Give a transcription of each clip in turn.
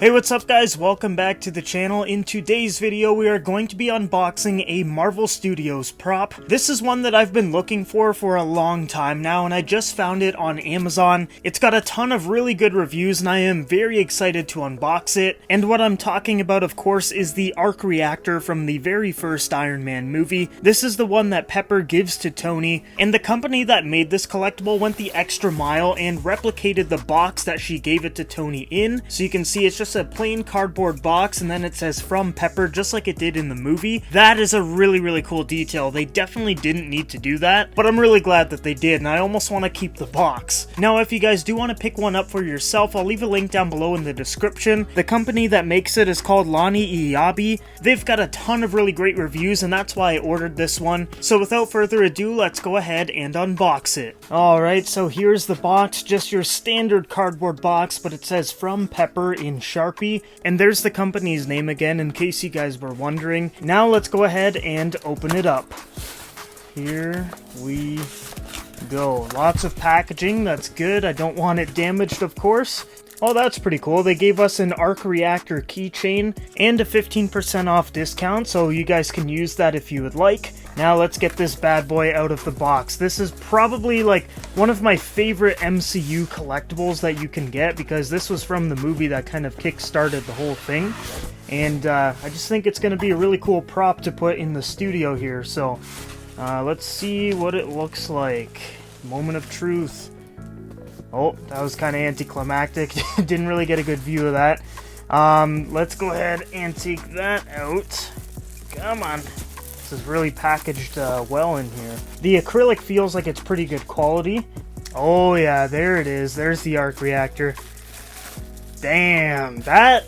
Hey, what's up guys? Welcome back to the channel. In today's video, we are going to be unboxing a Marvel Studios prop. This is one that I've been looking for a long time now, and I just found it on Amazon. It's got a ton of really good reviews, and I am very excited to unbox it. And what I'm talking about, of course, is the Arc Reactor from the very first Iron Man movie. This is the one that Pepper gives to Tony, and the company that made this collectible went the extra mile and replicated the box that she gave it to Tony in. So you can see it's just a plain cardboard box, and then it says from Pepper, just like it did in the movie. That is a really cool detail. They definitely didn't need to do that, but I'm really glad that they did, and I almost want to keep the box. Now, if you guys do want to pick one up for yourself, I'll leave a link down below in the description. The company that makes it is called lobyiabbi. They've got a ton of really great reviews, and that's why I ordered this one. So without further ado, let's go ahead and unbox it. Alright, so here's the box, just your standard cardboard box, but it says from Pepper in Sharpie, and there's the company's name again in case you guys were wondering. Now let's go ahead and open it up. Here we go. Lots of packaging, that's good. I don't want it damaged, of course. Oh, that's pretty cool. They gave us an Arc Reactor keychain and a 15% off discount, so you guys can use that if you would like. Now let's get this bad boy out of the box. This is probably like one of my favorite MCU collectibles that you can get, because this was from the movie that kind of kick-started the whole thing. And I just think it's going to be a really cool prop to put in the studio here. So let's see what it looks like. Moment of truth. Oh, that was kind of anticlimactic. Didn't really get a good view of that. Let's go ahead and take that out. Come on. This is really packaged well in here. The acrylic feels like it's pretty good quality. Oh yeah, there it is. There's the Arc Reactor. Damn, that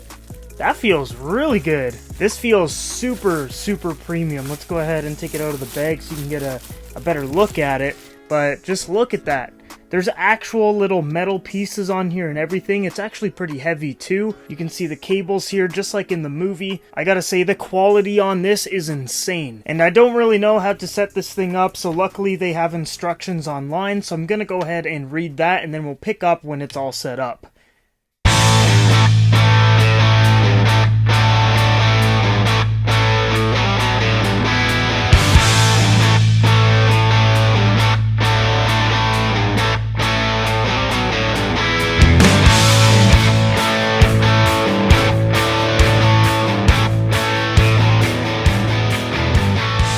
feels really good. This feels super premium. Let's go ahead and take it out of the bag so you can get a better look at it. But just look at that. There's actual little metal pieces on here and everything. It's actually pretty heavy too. You can see the cables here just like in the movie. I gotta say, the quality on this is insane. And I don't really know how to set this thing up, so luckily they have instructions online. So I'm gonna go ahead and read that, and then we'll pick up when it's all set up.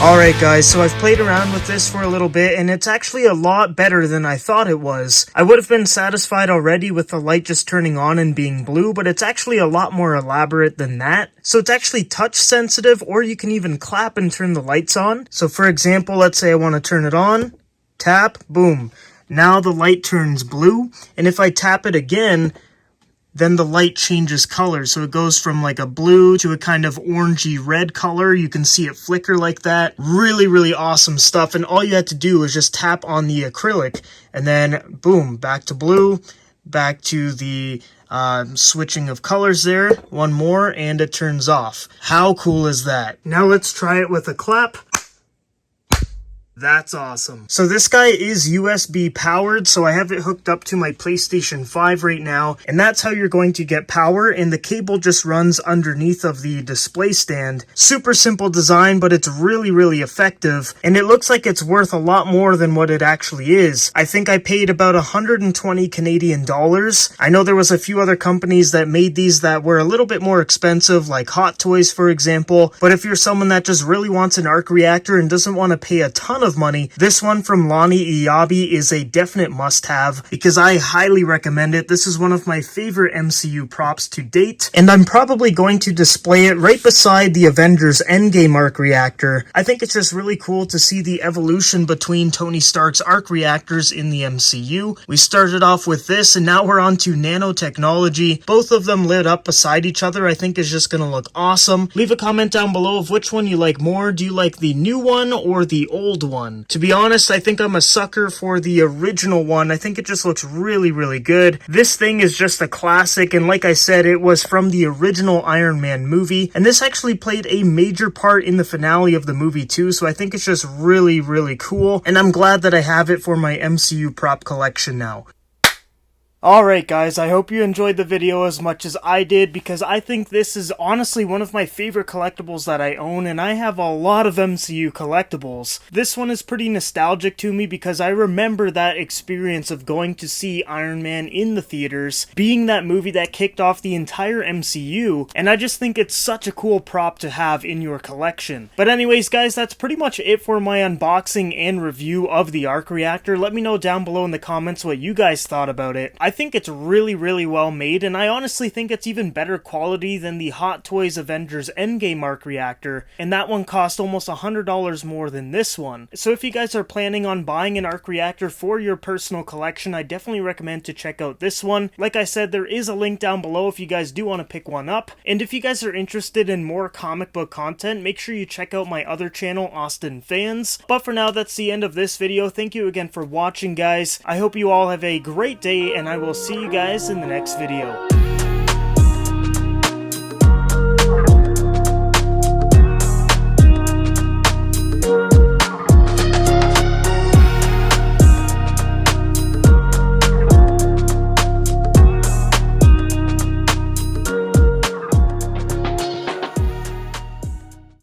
Alright guys, so I've played around with this for a little bit, and it's actually a lot better than I thought it was. I would have been satisfied already with the light just turning on and being blue, but it's actually a lot more elaborate than that. So it's actually touch sensitive, or you can even clap and turn the lights on. So for example, let's say I want to turn it on, tap, boom. Now the light turns blue, and if I tap it again, then the light changes color. So it goes from like a blue to a kind of orangey red color. You can see it flicker like that. Really awesome stuff. And all you had to do is just tap on the acrylic, and then boom, back to blue, back to the switching of colors there. One more and it turns off. How cool is that? Now let's try it with a clap. That's awesome. So this guy is USB powered, so I have it hooked up to my PlayStation 5 right now, and that's how you're going to get power, and the cable just runs underneath of the display stand. Super simple design, but it's really effective, and it looks like it's worth a lot more than what it actually is. I think I paid about 120 Canadian dollars. I know there was a few other companies that made these that were a little bit more expensive, like Hot Toys for example, but if you're someone that just really wants an Arc Reactor and doesn't want to pay a ton of money, this one from lobyiabbi is a definite must-have, because I highly recommend it. This is one of my favorite MCU props to date, and I'm probably going to display it right beside the Avengers Endgame Arc Reactor. I think it's just really cool to see the evolution between Tony Stark's Arc Reactors in the MCU. We started off with this, and now we're on to nanotechnology. Both of them lit up beside each other I think is just going to look awesome. Leave a comment down below of which one you like more. Do you like the new one or the old one? To be honest, I think I'm a sucker for the original one. I think it just looks really good. This thing is just a classic, and like I said, it was from the original Iron Man movie, and this actually played a major part in the finale of the movie too, so I think it's just really cool, and I'm glad that I have it for my MCU prop collection now. Alright guys, I hope you enjoyed the video as much as I did, because I think this is honestly one of my favorite collectibles that I own, and I have a lot of MCU collectibles. This one is pretty nostalgic to me because I remember that experience of going to see Iron Man in the theaters, being that movie that kicked off the entire MCU, and I just think it's such a cool prop to have in your collection. But anyways guys, that's pretty much it for my unboxing and review of the Arc Reactor. Let me know down below in the comments what you guys thought about it. I think it's really well made, and I honestly think it's even better quality than the Hot Toys Avengers Endgame Arc Reactor, and that one cost almost $100 more than this one. So if you guys are planning on buying an Arc Reactor for your personal collection, I definitely recommend to check out this one. Like I said, there is a link down below if you guys do want to pick one up, and if you guys are interested in more comic book content, make sure you check out my other channel, Austin Fans. But for now, that's the end of this video. Thank you again for watching, guys. I hope you all have a great day, and I will see you guys in the next video.